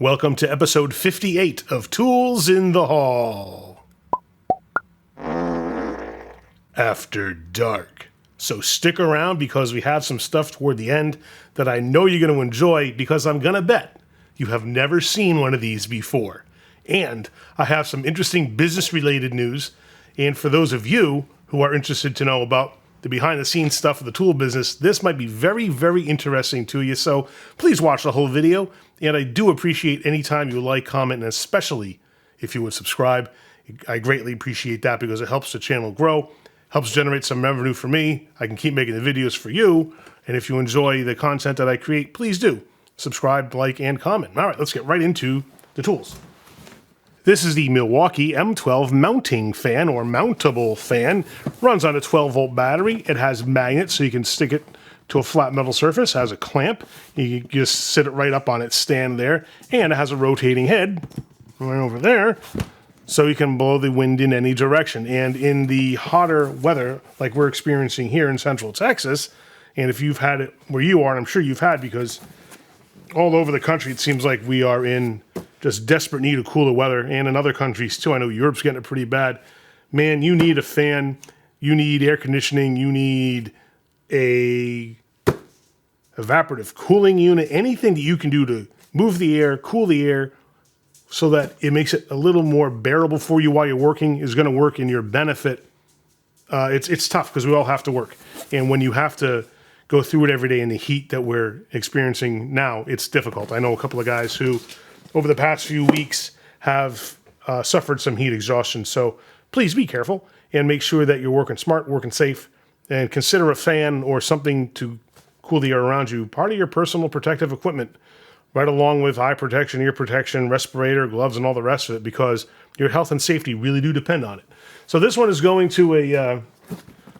Welcome to episode 58 of Tools in the Hall. After dark. So stick around because we have some stuff toward the end that I know you're going to enjoy because I'm going to bet you have never seen one of these before. And I have some interesting business-related news. And for those of you who are interested to know about the behind-the-scenes stuff of the tool business, this might be very, very interesting to you. So please watch the whole video. And I do appreciate any time you like, comment, and especially if you would subscribe. I greatly appreciate that because it helps the channel grow, helps generate some revenue for me. I can keep making the videos for you. And if you enjoy the content that I create, please do subscribe, like, and comment. All right, let's get right into the tools. This is the Milwaukee M12 mounting fan or mountable fan. Runs on a 12-volt battery. It has magnets so you can stick it to a flat metal surface. It has a clamp. You can just sit it right up on its stand there. And it has a rotating head right over there so you can blow the wind in any direction. And in the hotter weather like we're experiencing here in Central Texas, and if you've had it where you are, and I'm sure you've had because all over the country it seems like we are in just desperate need of cooler weather, and in other countries too. I know Europe's getting it pretty bad. Man, you need a fan, you need air conditioning, you need a evaporative cooling unit, anything that you can do to move the air, cool the air, so that it makes it a little more bearable for you while you're working is going to work in your benefit. It's tough because we all have to work, and when you have to go through it every day in the heat that we're experiencing now, it's difficult. I know a couple of guys who over the past few weeks have suffered some heat exhaustion. So please be careful and make sure that you're working smart, working safe, and consider a fan or something to cool the air around you part of your personal protective equipment, right along with eye protection, ear protection, respirator, gloves, and all the rest of it, because your health and safety really do depend on it. So this one is going to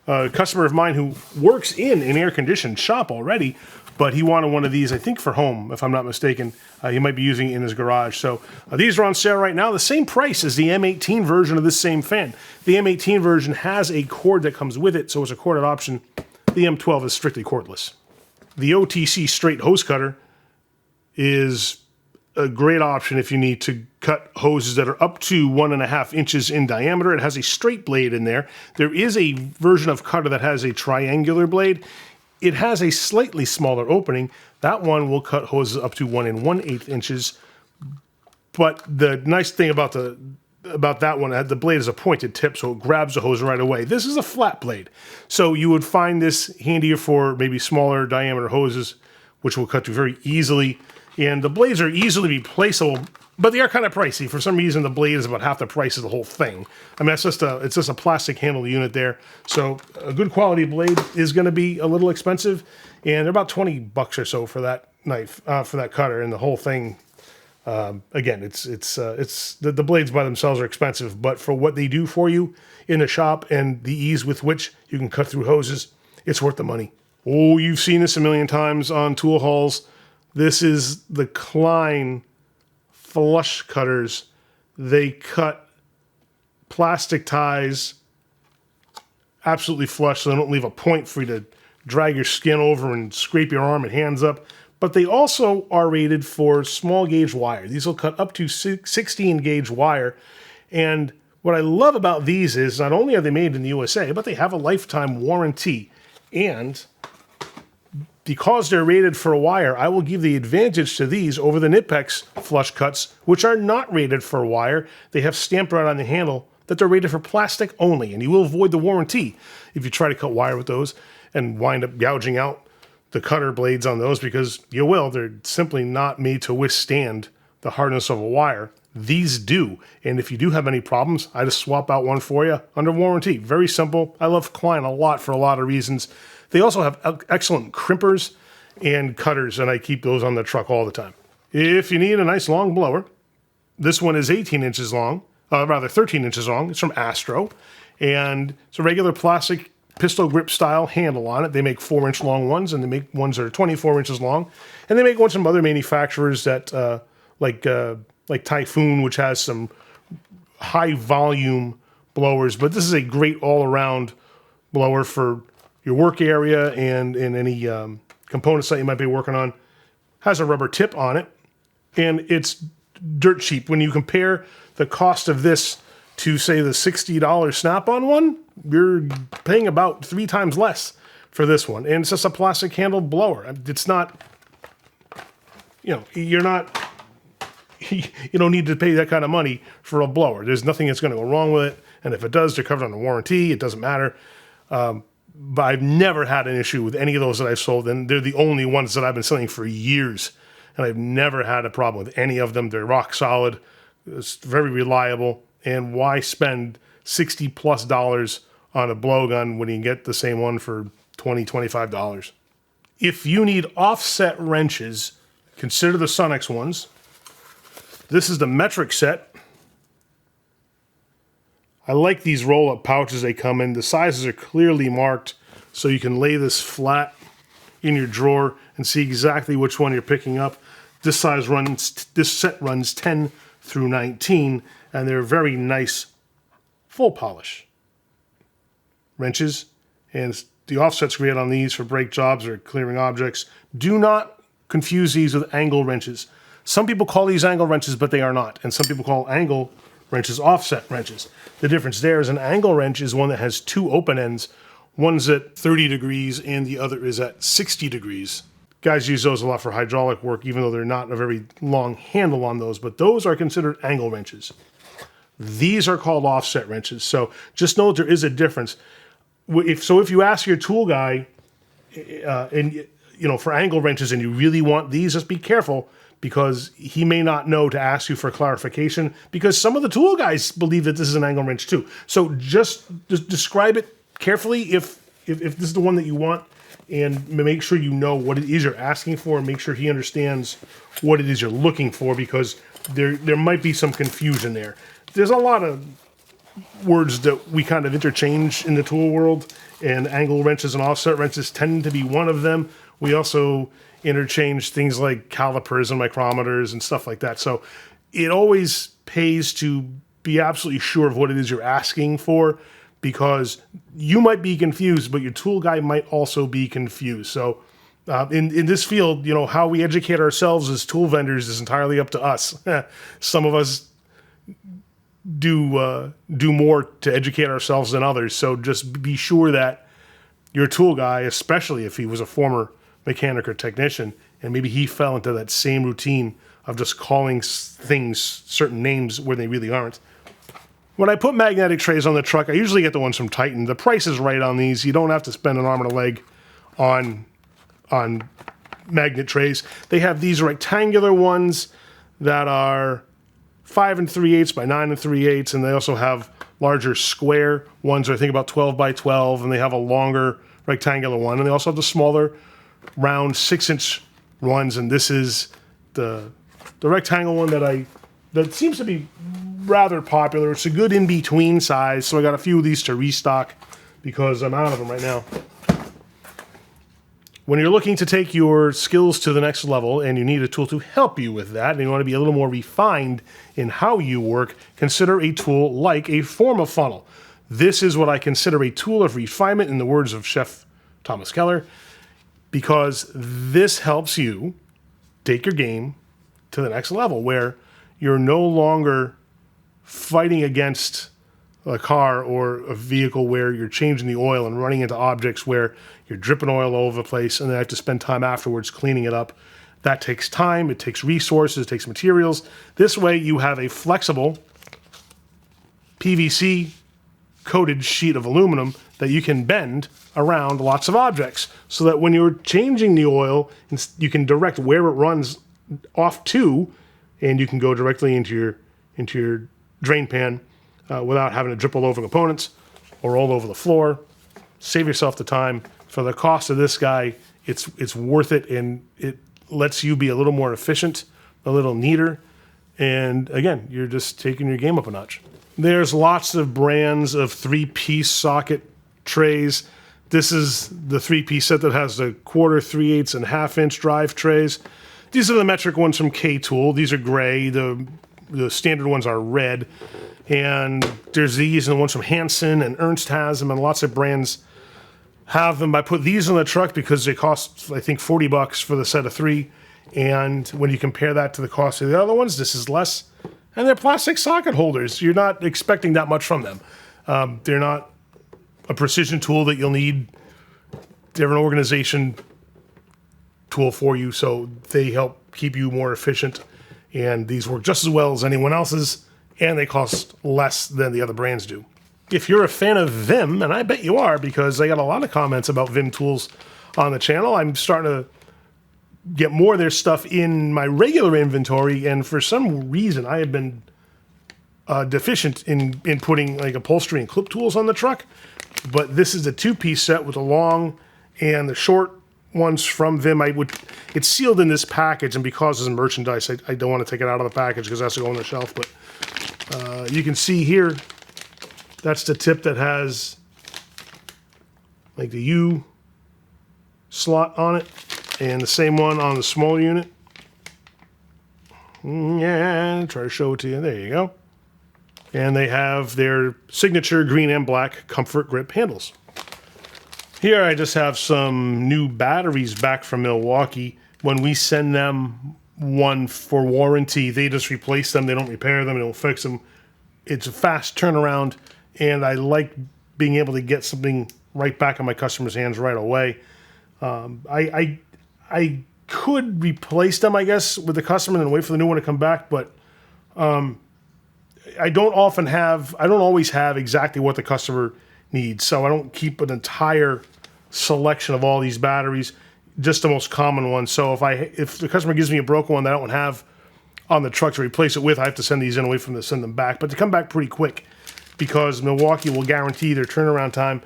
a customer of mine who works in an air-conditioned shop already, but he wanted one of these, I think, for home, if I'm not mistaken. He might be using it in his garage. So these are on sale right now. The same price as the M18 version of this same fan. The M18 version has a cord that comes with it, so it's a corded option. The M12 is strictly cordless. The OTC straight hose cutter is a great option if you need to cut hoses that are up to 1.5 inches in diameter. It has a straight blade in there. There is a version of cutter that has a triangular blade. It has a slightly smaller opening. That one will cut hoses up to 1 1/8 inches. But the nice thing about that one, the blade is a pointed tip, so it grabs the hose right away. This is a flat blade. So you would find this handier for maybe smaller diameter hoses, which will cut through very easily. And the blades are easily replaceable, but they are kind of pricey. For some reason, the blade is about half the price of the whole thing. I mean, it's just a plastic handle unit there. So a good quality blade is going to be a little expensive, and they're about $20 or so for that knife, for that cutter, and the whole thing. Again, the blades by themselves are expensive, but for what they do for you in the shop and the ease with which you can cut through hoses, it's worth the money. Oh, you've seen this a million times on tool hauls. This is the Klein flush cutters. They cut plastic ties absolutely flush so they don't leave a point for you to drag your skin over and scrape your arm and hands up. But they also are rated for small gauge wire. These will cut up to 16 gauge wire. And what I love about these is not only are they made in the USA, but they have a lifetime warranty. And because they're rated for wire, I will give the advantage to these over the Knipex flush cuts, which are not rated for wire. They have stamped right on the handle that they're rated for plastic only, and you will avoid the warranty if you try to cut wire with those and wind up gouging out the cutter blades on those, because you will. They're simply not made to withstand the hardness of a wire. These do, and if you do have any problems, I just swap out one for you under warranty. Very simple. I love Klein a lot for a lot of reasons. They also have excellent crimpers and cutters, and I keep those on the truck all the time. If you need a nice long blower, this one is 18 inches long, rather 13 inches long. It's from Astro, and it's a regular plastic pistol grip style handle on it. They make 4-inch long ones, and they make ones that are 24 inches long, and they make ones from other manufacturers that like Typhoon, which has some high volume blowers. But this is a great all around blower for your work area and in any components that you might be working on. Has a rubber tip on it, And it's dirt cheap. When you compare the cost of this to, say, the $60 Snap-on one, you're paying about 3 times less for this one. And it's just a plastic handle blower. It's not, you're not, you don't need to pay that kind of money for a blower. There's nothing that's going to go wrong with it. And if it does, they're covered under warranty. It doesn't matter. But I've never had an issue with any of those that I've sold. And they're the only ones that I've been selling for years. And I've never had a problem with any of them. They're rock solid. It's very reliable. And why spend $60+ on a blowgun when you can get the same one for $20, $25? If you need offset wrenches, consider the Sunex ones. This is the metric set. I like these roll-up pouches they come in. The sizes are clearly marked, so you can lay this flat in your drawer and see exactly which one you're picking up. This set runs 10 through 19, and they're very nice full polish wrenches. And the offset's great on these for brake jobs or clearing objects. Do not confuse these with angle wrenches. Some people call these angle wrenches, but they are not. And some people call angle wrenches offset wrenches. The difference there is an angle wrench is one that has 2 open ends. One's at 30 degrees and the other is at 60 degrees. Guys use those a lot for hydraulic work, even though they're not a very long handle on those, but those are considered angle wrenches. These are called offset wrenches. So just know there is a difference. If you ask your tool guy, for angle wrenches and you really want these, just be careful, because he may not know to ask you for clarification, because some of the tool guys believe that this is an angle wrench too. So just describe it carefully if this is the one that you want, and make sure you know what it is you're asking for, and make sure he understands what it is you're looking for, because there might be some confusion there. There's a lot of words that we kind of interchange in the tool world, and angle wrenches and offset wrenches tend to be one of them. We also interchange things like calipers and micrometers and stuff like that. So it always pays to be absolutely sure of what it is you're asking for, because you might be confused, but your tool guy might also be confused. So in this field, how we educate ourselves as tool vendors is entirely up to us. Some of us do more to educate ourselves than others. So just be sure that your tool guy, especially if he was a former mechanic or technician, and maybe he fell into that same routine of just calling things certain names where they really aren't. When I put magnetic trays on the truck, I usually get the ones from Titan. The price is right on these. You don't have to spend an arm and a leg on magnet trays. They have these rectangular ones that are 5 3/8 by 9 3/8, and they also have larger square ones, I think about 12 by 12, and they have a longer rectangular one, and they also have the smaller round 6-inch ones, and this is the rectangle one that seems to be rather popular. It's a good in-between size, so I got a few of these to restock because I'm out of them right now. When you're looking to take your skills to the next level and you need a tool to help you with that, and you want to be a little more refined in how you work, consider a tool like a Form-A-Funnel. This is what I consider a tool of refinement, in the words of Chef Thomas Keller, because this helps you take your game to the next level, where you're no longer fighting against a car or a vehicle where you're changing the oil and running into objects where you're dripping oil all over the place, and then I have to spend time afterwards cleaning it up. That takes time, it takes resources, it takes materials. This way you have a flexible PVC coated sheet of aluminum that you can bend around lots of objects, so that when you're changing the oil, you can direct where it runs off to, and you can go directly into your drain pan without having to drip all over components or all over the floor. Save yourself the time. For the cost of this guy, it's worth it, and it lets you be a little more efficient, a little neater, and again, you're just taking your game up a notch. There's lots of brands of 3-piece socket trays. This is the 3-piece set that has the 1/4, 3/8, and 1/2-inch drive trays. These are the metric ones from K-Tool. These are gray. The standard ones are red. And there's these and the ones from Hansen, and Ernst has them, and lots of brands have them. I put these on the truck because they cost, I think, $40 for the set of 3. And when you compare that to the cost of the other ones, this is less. And they're plastic socket holders. You're not expecting that much from them. They're not a precision tool that you'll need. They're an organization tool for you, so they help keep you more efficient. And these work just as well as anyone else's, and they cost less than the other brands do. If you're a fan of Vim, and I bet you are because I got a lot of comments about Vim tools on the channel, I'm starting to get more of their stuff in my regular inventory, and for some reason I have been deficient in putting like upholstery and clip tools on the truck. But this is a 2-piece set with the long and the short ones from Vim. It's sealed in this package, and because it's merchandise, I don't want to take it out of the package because it has to go on the shelf. But you can see here, that's the tip that has like the U slot on it, and the same one on the smaller unit. Yeah, try to show it to you. There you go. And they have their signature green and black comfort grip handles. Here I just have some new batteries back from Milwaukee. When we send them one for warranty, they just replace them. They don't repair them. They don't fix them. It's a fast turnaround, and I like being able to get something right back in my customer's hands right away. I could replace them, I guess, with the customer and wait for the new one to come back, but I don't always have exactly what the customer needs, so I don't keep an entire selection of all these batteries, just the most common ones. So if the customer gives me a broken one that I don't have on the truck to replace it with, I have to send these in, away from them to send them back. But they come back pretty quick because Milwaukee will guarantee their turnaround time.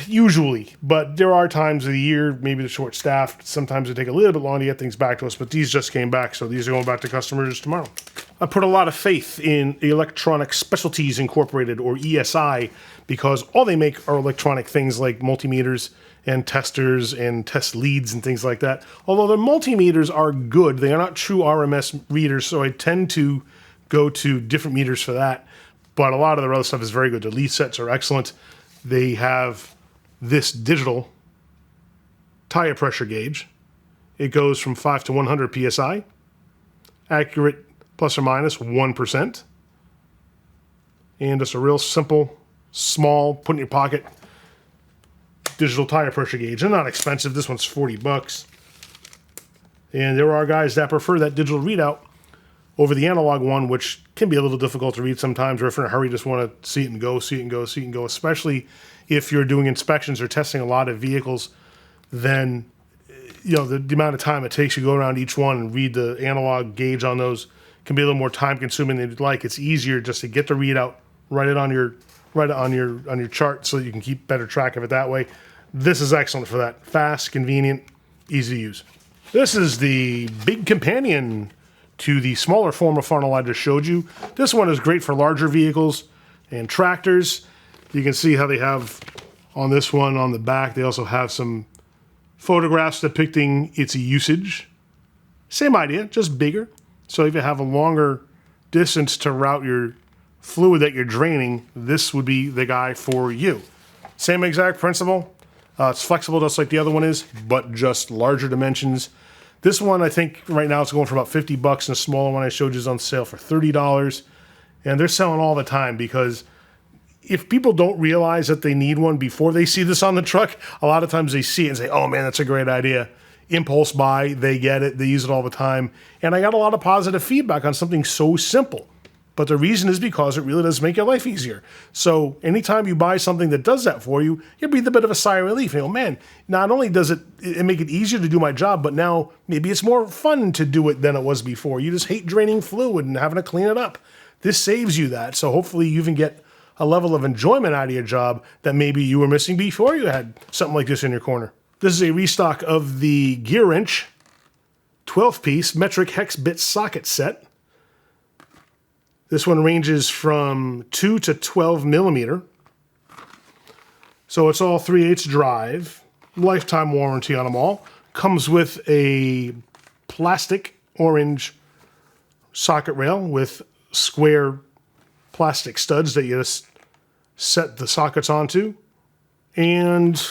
Usually, but there are times of the year, maybe they're short-staffed. Sometimes they take a little bit longer to get things back to us, but these just came back, so these are going back to customers tomorrow. I put a lot of faith in Electronic Specialties Incorporated, or ESI, because all they make are electronic things like multimeters and testers and test leads and things like that. Although their multimeters are good, they are not true RMS readers, so I tend to go to different meters for that. But a lot of their other stuff is very good. The lead sets are excellent. They have this digital tire pressure gauge. It goes from 5 to 100 psi, accurate plus or minus 1%, and just a real simple, small, put in your pocket digital tire pressure gauge. They're not expensive. This one's $40. And there are guys that prefer that digital readout over the analog one, which can be a little difficult to read sometimes, or if you're in a hurry, just want to see it and go, see it and go, see it and go, especially if you're doing inspections or testing a lot of vehicles. Then, you know, the amount of time it takes you to go around each one and read the analog gauge on those can be a little more time consuming than you'd like. It's easier just to get the readout, write it on your chart so that you can keep better track of it that way. This is excellent for that. Fast, convenient, easy to use. This is the big companion to the smaller Form-A-Funnel I just showed you. This one is great for larger vehicles and tractors. You can see how they have on this one on the back. They also have some photographs depicting its usage. Same idea, just bigger. So if you have a longer distance to route your fluid that you're draining, this would be the guy for you. Same exact principle. It's flexible just like the other one is, but just larger dimensions. This one, I think, right now it's going for about $50, and the smaller one I showed you is on sale for $30. And they're selling all the time because if people don't realize that they need one before they see this on the truck, a lot of times they see it and say, oh man, that's a great idea. Impulse buy, they get it, they use it all the time. And I got a lot of positive feedback on something so simple. But the reason is because it really does make your life easier. So anytime you buy something that does that for you, you breathe a bit of a sigh of relief. You go, man, not only does it make it easier to do my job, but now maybe it's more fun to do it than it was before. You just hate draining fluid and having to clean it up. This saves you that. So hopefully you even get a level of enjoyment out of your job that maybe you were missing before you had something like this in your corner. This is a restock of the Gearwrench 12-piece metric hex bit socket set. This one ranges from 2 to 12 millimeter. So it's all 3/8 drive. Lifetime warranty on them all. Comes with a plastic orange socket rail with square plastic studs that you just set the sockets onto. And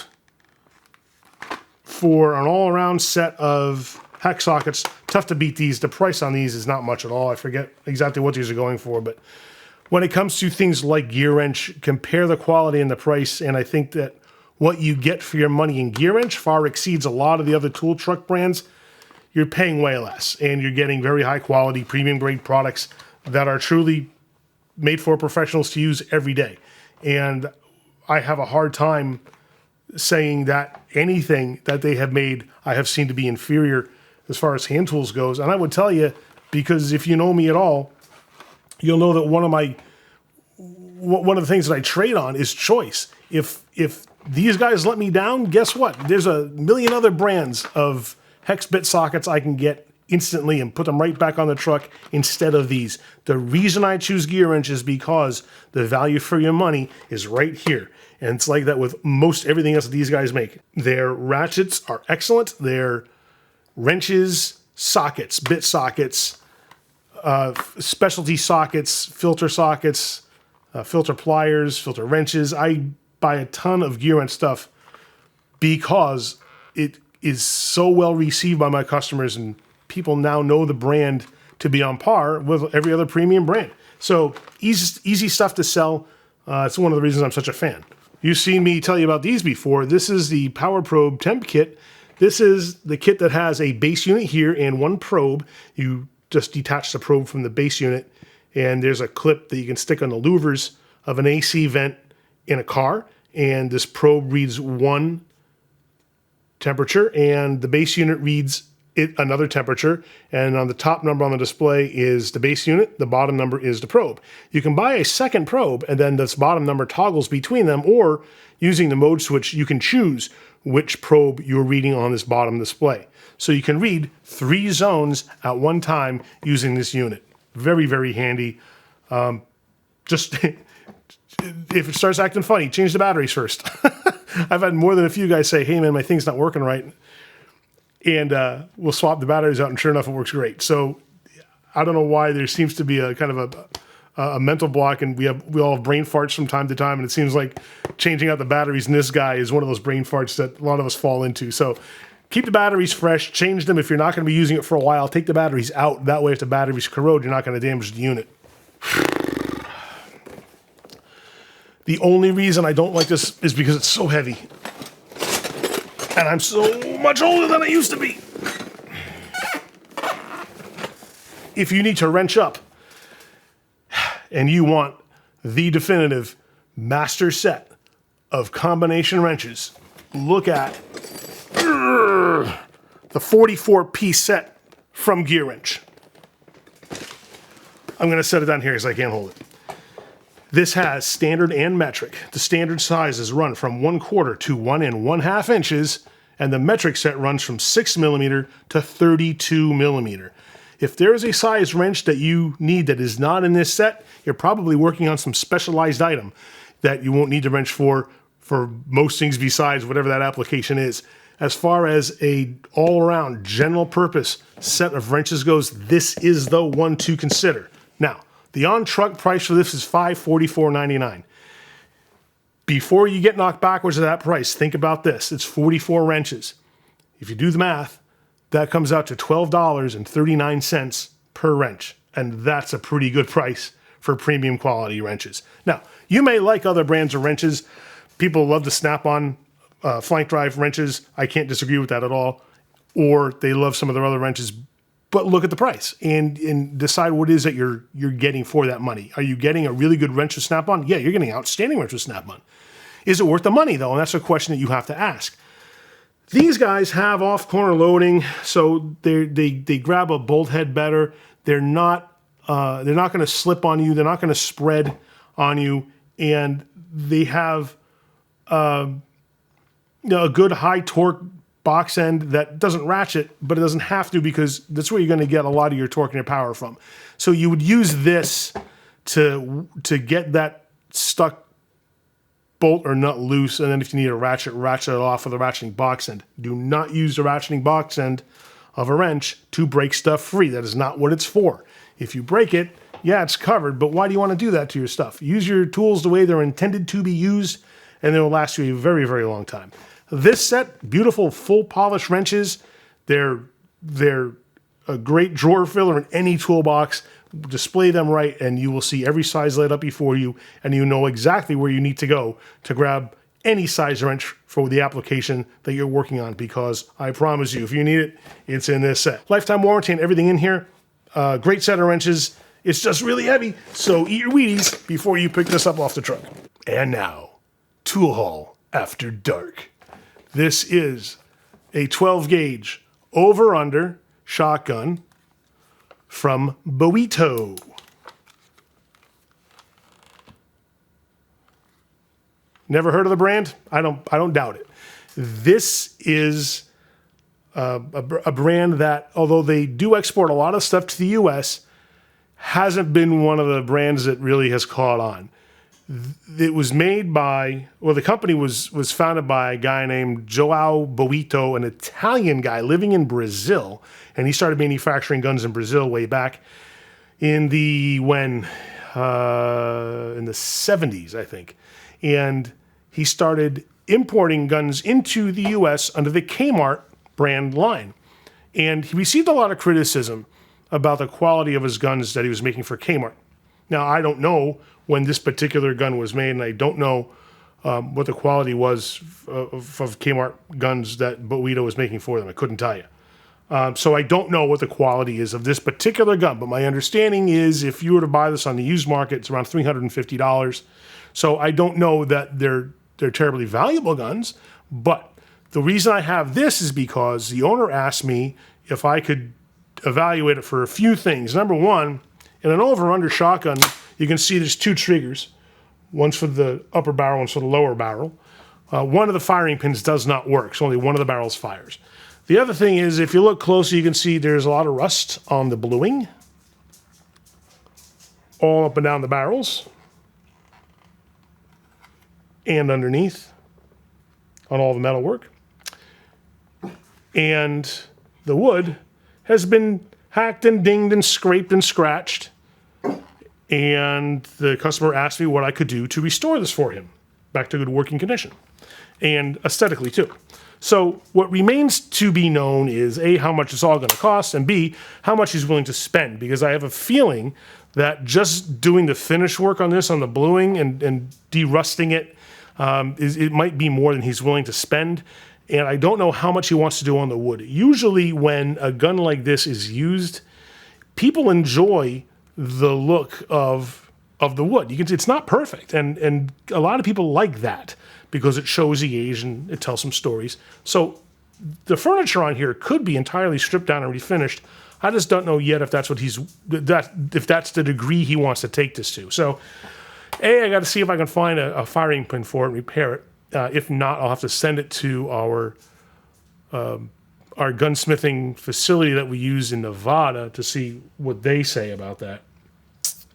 for an all-around set of hex sockets, tough to beat these. The price on these is not much at all. I forget exactly what these are going for, but when it comes to things like Gearwrench, compare the quality and the price, and I think that what you get for your money in Gearwrench far exceeds a lot of the other tool truck brands. You're paying way less, and you're getting very high quality, premium grade products that are truly made for professionals to use every day. And I have a hard time saying that anything that they have made I have seen to be inferior as far as hand tools goes. And I would tell you, because if you know me at all, you'll know that one of the things that I trade on is choice. If these guys let me down, guess what? There's a million other brands of hex bit sockets I can get instantly and put them right back on the truck instead of these. The reason I choose Gearwrench is because the value for your money is right here. And it's like that with most everything else that these guys make. Their ratchets are excellent. Their wrenches, sockets, bit sockets, specialty sockets, filter pliers, filter wrenches. I buy a ton of Gearwrench stuff because it is so well received by my customers, and people now know the brand to be on par with every other premium brand. So easy stuff to sell. It's one of the reasons I'm such a fan. You've seen me tell you about these before. This is the Power Probe Temp Kit. This is the kit that has a base unit here and one probe. You just detach the probe from the base unit, and there's a clip that you can stick on the louvers of an AC vent in a car, and this probe reads one temperature, and the base unit reads another temperature, and on the top number on the display is the base unit, the bottom number is the probe. You can buy a second probe, and then this bottom number toggles between them, or using the mode switch, you can choose which probe you're reading on this bottom display. So you can read 3 zones at one time using this unit. Very, very handy. Just if it starts acting funny, change the batteries first. I've had more than a few guys say, hey man, my thing's not working right. And we'll swap the batteries out, and sure enough, it works great. So I don't know why there seems to be a kind of a mental block, and we all have brain farts from time to time, and it seems like changing out the batteries in this guy is one of those brain farts that a lot of us fall into. So keep the batteries fresh, change them if you're not going to be using it for a while. Take the batteries out. That way, if the batteries corrode, you're not going to damage the unit. The only reason I don't like this is because it's so heavy. And I'm so much older than I used to be. If you need to wrench up and you want the definitive master set of combination wrenches, look at the 44-piece set from Gearwrench. I'm going to set it down here because I can't hold it. This has standard and metric. The standard sizes run from 1/4 to 1 1/2 inches, and the metric set runs from 6 millimeter to 32 millimeter. If there is a size wrench that you need that is not in this set, you're probably working on some specialized item that you won't need the wrench for most things besides whatever that application is. As far as a all-around general purpose set of wrenches goes, this is the one to consider. Now, the on-truck price for this is $544.99. Before you get knocked backwards at that price, think about this. It's 44 wrenches. If you do the math, that comes out to $12.39 per wrench. And that's a pretty good price for premium quality wrenches. Now, you may like other brands of wrenches. People love the Snap-on flank drive wrenches. I can't disagree with that at all. Or they love some of their other wrenches. But look at the price and decide what it is that you're getting for that money. Are you getting a really good wrench with Snap-on? Yeah, you're getting an outstanding wrench with Snap-on. Is it worth the money, though? And that's a question that you have to ask. These guys have off-corner loading, so they grab a bolt head better. They're not going to slip on you. They're not going to spread on you, and they have a good high torque box end that doesn't ratchet, but it doesn't have to, because that's where you're going to get a lot of your torque and your power from. So you would use this to get that stuck bolt or nut loose, and then if you need a ratchet it off with a ratcheting box end. Do not use the ratcheting box end of a wrench to break stuff free. That is not what it's for. If you break it, yeah, it's covered, but why do you want to do that to your stuff? Use your tools the way they're intended to be used, and they will last you a very, very long time. This set, beautiful full polish wrenches. They're They're a great drawer filler in any toolbox. Display them right, and you will see every size laid up before you, and you know exactly where you need to go to grab any size wrench for the application that you're working on, because I promise you, if you need it, it's in this set. Lifetime warranty and everything in here. Great set of wrenches. It's just really heavy, so eat your Wheaties before you pick this up off the truck. And now, Tool Haul After Dark. This is a 12 gauge over-under shotgun from Boito. Never heard of the brand? I don't doubt it. This is a brand that, although they do export a lot of stuff to the US, hasn't been one of the brands that really has caught on. It was made by, well, the company was founded by a guy named Joao Boito, an Italian guy living in Brazil, and he started manufacturing guns in Brazil way back in the 70s, I think. And he started importing guns into the US under the Kmart brand line. And he received a lot of criticism about the quality of his guns that he was making for Kmart. Now, I don't know when this particular gun was made, and I don't know what the quality was of Kmart guns that Boito was making for them. I couldn't tell you. So I don't know what the quality is of this particular gun, but my understanding is if you were to buy this on the used market, it's around $350. So I don't know that they're terribly valuable guns, but the reason I have this is because the owner asked me if I could evaluate it for a few things. Number one, in an over-under shotgun, you can see there's two triggers. One's for the upper barrel, one's for the lower barrel. One of the firing pins does not work, so only one of the barrels fires. The other thing is, if you look closely, you can see there's a lot of rust on the bluing, all up and down the barrels, and underneath on all the metalwork. And the wood has been hacked and dinged and scraped and scratched. And the customer asked me what I could do to restore this for him back to good working condition, and aesthetically too. So what remains to be known is A, how much it's all going to cost, and B, how much he's willing to spend, because I have a feeling that just doing the finish work on this, on the bluing and de-rusting it, it might be more than he's willing to spend. And I don't know how much he wants to do on the wood. Usually when a gun like this is used, people enjoy the look of the wood. You can see it's not perfect, and a lot of people like that because it shows the age and it tells some stories. So the furniture on here could be entirely stripped down and refinished. I just don't know yet if that's what if that's the degree he wants to take this to. So I got to see if I can find a firing pin for it and repair it. If not, I'll have to send it to our gunsmithing facility that we use in Nevada to see what they say about that.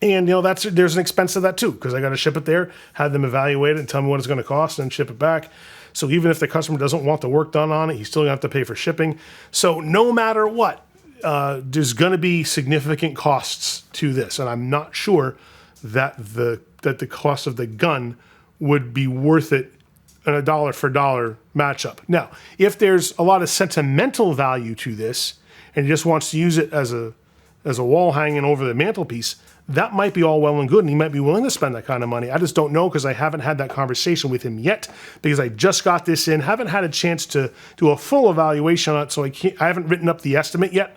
And there's an expense to that too, because I got to ship it there, have them evaluate it, and tell me what it's going to cost, and ship it back. So even if the customer doesn't want the work done on it, he's still going to have to pay for shipping. So no matter what, there's going to be significant costs to this, and I'm not sure that the cost of the gun would be worth it in a dollar for dollar matchup. Now, if there's a lot of sentimental value to this, and he just wants to use it as a wall hanging over the mantelpiece, that might be all well and good, and he might be willing to spend that kind of money. I just don't know, because I haven't had that conversation with him yet, because I just got this in, haven't had a chance to do a full evaluation on it, so I haven't written up the estimate yet.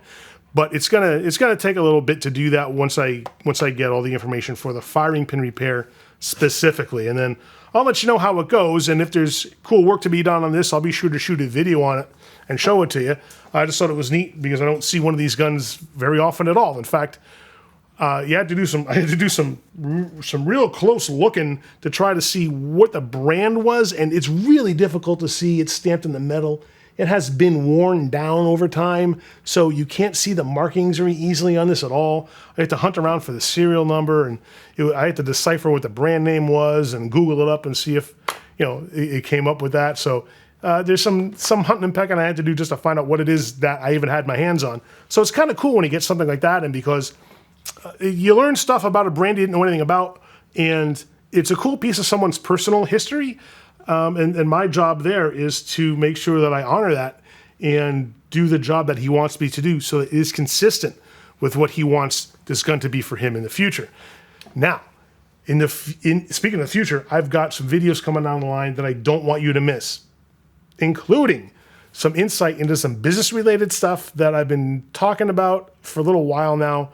But it's gonna take a little bit to do that once I get all the information for the firing pin repair specifically, and then I'll let you know how it goes. And if there's cool work to be done on this, I'll be sure to shoot a video on it and show it to you. I just thought it was neat because I don't see one of these guns very often at all. In fact, I had to do some real close looking to try to see what the brand was, and it's really difficult to see. It's stamped in the metal. It has been worn down over time, so you can't see the markings very easily on this at all. I had to hunt around for the serial number, and I had to decipher what the brand name was and Google it up and see if it came up with that. So there's some hunting and pecking I had to do just to find out what it is that I even had my hands on. So it's kind of cool when you get something like that, and because you learn stuff about a brand you didn't know anything about, and it's a cool piece of someone's personal history. And my job there is to make sure that I honor that and do the job that he wants me to do so it is consistent with what he wants this gun to be for him in the future. Now, speaking of the future, I've got some videos coming down the line that I don't want you to miss, including some insight into some business-related stuff that I've been talking about for a little while now,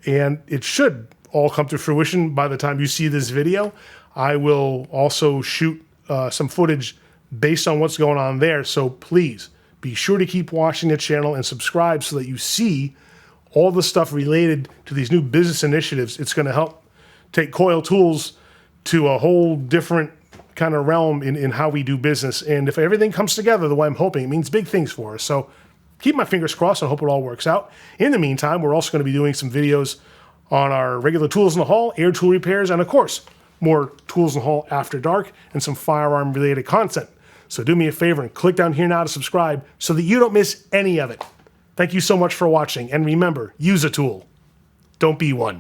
and it should all come to fruition by the time you see this video. I will also shoot some footage based on what's going on there, so please be sure to keep watching the channel and subscribe so that you see all the stuff related to these new business initiatives. It's going to help take Coyle Tools to a whole different kind of realm in how we do business. And if everything comes together the way I'm hoping, it means big things for us. So keep my fingers crossed. I hope it all works out. In the meantime, we're also going to be doing some videos on our regular tools in the haul, air tool repairs, and of course, more tools in the haul after dark and some firearm related content. So do me a favor and click down here now to subscribe so that you don't miss any of it. Thank you so much for watching. And remember, use a tool. Don't be one.